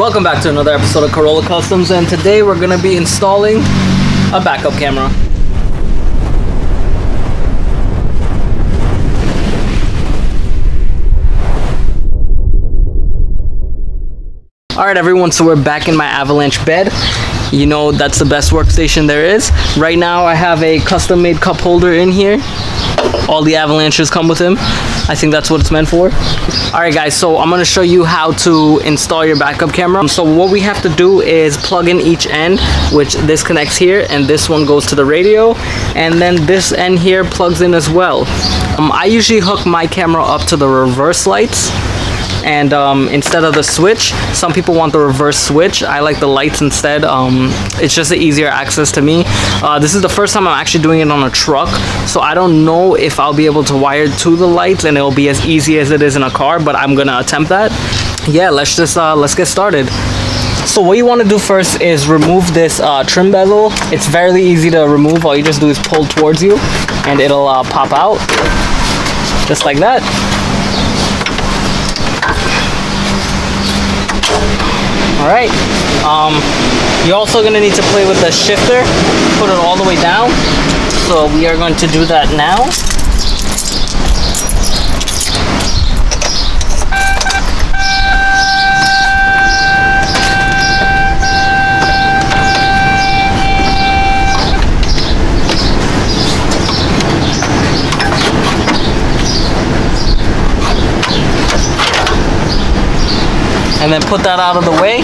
Welcome back to another episode of Corolla Customs, and today we're going to be installing a backup camera. Alright everyone, so we're back in my Avalanche bed. You know that's the best workstation there is. Right now I have a custom made cup holder in here. All the Avalanches come with them. I think that's what it's meant for. Alright guys, so I'm going to show you how to install your backup camera. So what we have to do is plug in each end, which this connects here and this one goes to the radio, and then this end here plugs in as well. I usually hook my camera up to the reverse lights, and instead of the switch. Some people want the reverse switch. I like the lights instead. It's just an easier access to me. This is the first time I'm actually doing it on a truck, so I don't know if I'll be able to wire to the lights and it'll be as easy as it is in a car, but I'm gonna attempt that. Yeah, let's get started. So what you want to do first is remove this trim bezel. It's very easy to remove. All you just do is pull towards you and it'll pop out just like that. Alright, you're also going to need to play with the shifter, put it all the way down, so we are going to do that now. And then put that out of the way.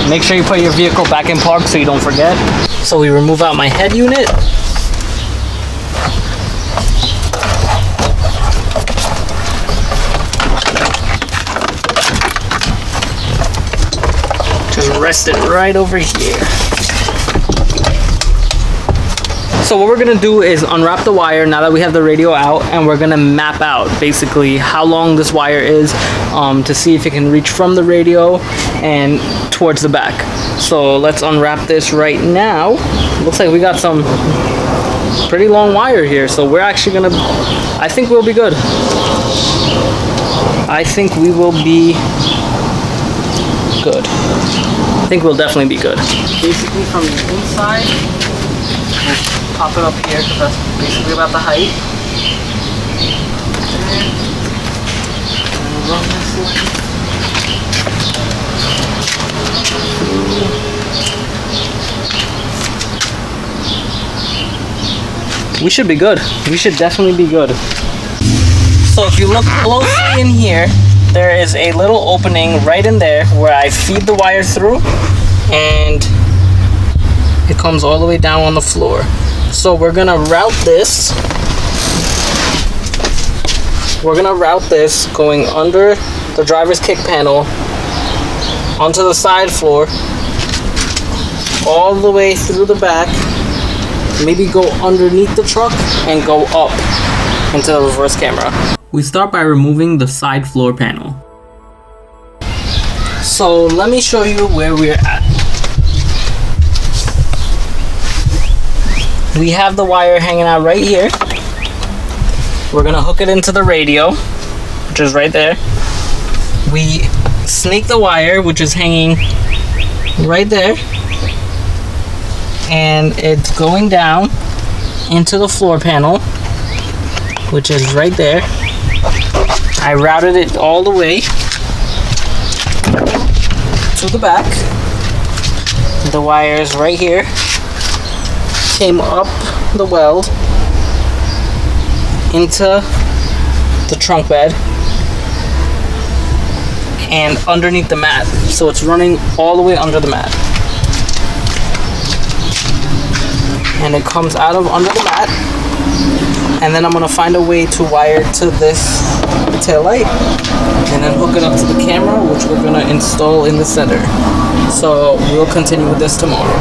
Make sure you put your vehicle back in park so you don't forget. So we remove out my head unit. Just rest it right over here. So what we're gonna do is unwrap the wire now that we have the radio out, and we're gonna map out basically how long this wire is to see if it can reach from the radio and towards the back. So let's unwrap this right now. Looks like we got some pretty long wire here, so we're actually gonna, I think we'll be good. I think we will be good. I think we'll definitely be good. Basically from the inside, pop it up here because that's basically about the height. And run this way. We should be good. We should definitely be good. So if you look closely in here, there is a little opening right in there where I feed the wire through, and it comes all the way down on the floor. So we're gonna route this. We're gonna route this going under the driver's kick panel onto the side floor, all the way through the back, maybe go underneath the truck and go up into the reverse camera. We start by removing the side floor panel. So let me show you where we're at. We have the wire hanging out right here. We're gonna hook it into the radio, which is right there. We snake the wire, which is hanging right there, and it's going down into the floor panel, which is right there. I routed it all the way to the back. The wire is right here. Came up the weld into the trunk bed and underneath the mat, so it's running all the way under the mat, and it comes out of under the mat, and then I'm gonna find a way to wire to this tail light and then hook it up to the camera, which we're gonna install in the center. So we'll continue with this tomorrow.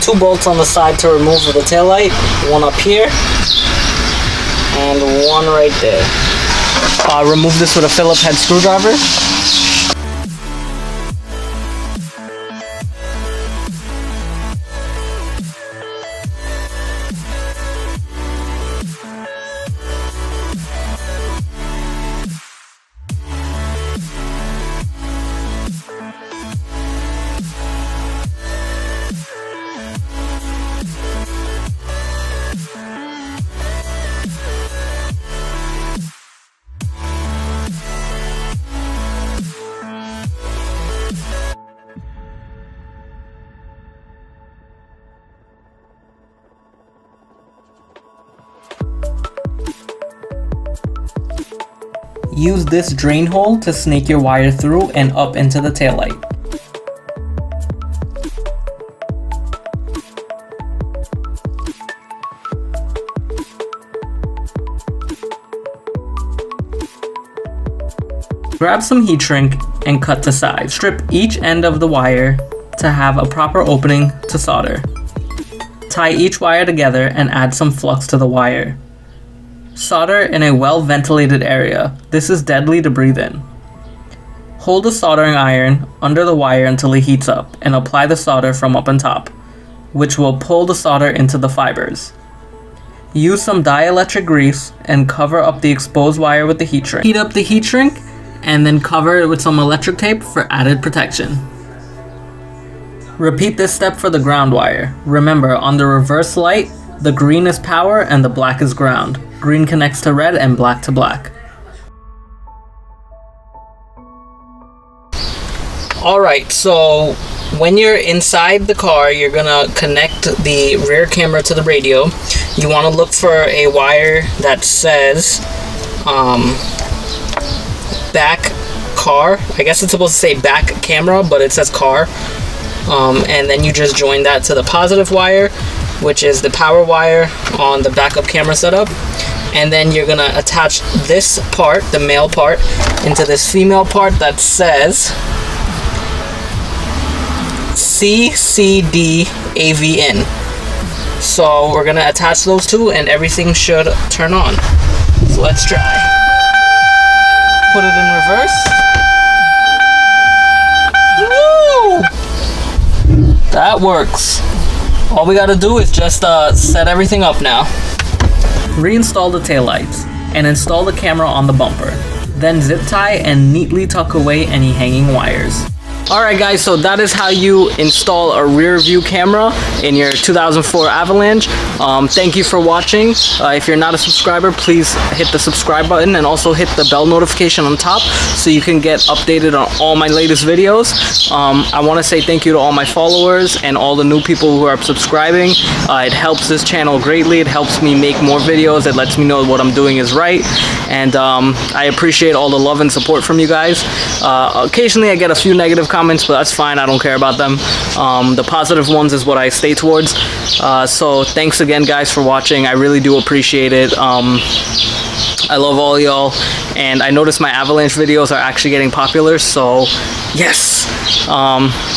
2 bolts on the side to remove the tail light, one up here and one right there. Remove this with a Phillips head screwdriver. Use this drain hole to snake your wire through and up into the taillight. Grab some heat shrink and cut to size. Strip each end of the wire to have a proper opening to solder. Tie each wire together and add some flux to the wire. Solder in a well-ventilated area. This is deadly to breathe in. Hold the soldering iron under the wire until it heats up and apply the solder from up on top, which will pull the solder into the fibers. Use some dielectric grease and cover up the exposed wire with the heat shrink. Heat up the heat shrink and then cover it with some electric tape for added protection. Repeat this step for the ground wire. Remember, on the reverse light, the green is power and the black is ground. Green connects to red and black to black. Alright, so when you're inside the car, you're gonna connect the rear camera to the radio. You want to look for a wire that says back car. I guess it's supposed to say back camera, but it says car. And then you just join that to the positive wire, which is the power wire on the backup camera setup. And then you're gonna attach this part, the male part, into this female part that says CCD AVN. So we're gonna attach those two and everything should turn on. So let's try. Put it in reverse. Woo! That works. All we gotta do is just set everything up now. Reinstall the taillights and install the camera on the bumper. Then zip tie and neatly tuck away any hanging wires. Alright guys, so that is how you install a rear view camera in your 2004 Avalanche. Thank you for watching. If you're not a subscriber, please hit the subscribe button and also hit the bell notification on top so you can get updated on all my latest videos. I want to say thank you to all my followers and all the new people who are subscribing. It helps this channel greatly. It helps me make more videos. It lets me know what I'm doing is right. And I appreciate all the love and support from you guys. Occasionally I get a few negative comments, but that's fine. I don't care about them. The positive ones is what I stay towards. So thanks again guys for watching. I really do appreciate it. I love all y'all, and I noticed my Avalanche videos are actually getting popular, so yes.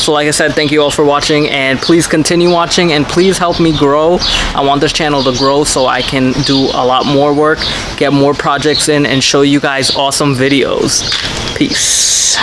So like I said, thank you all for watching, and please continue watching, and please help me grow. I want this channel to grow so I can do a lot more work, get more projects in, and show you guys awesome videos. Peace.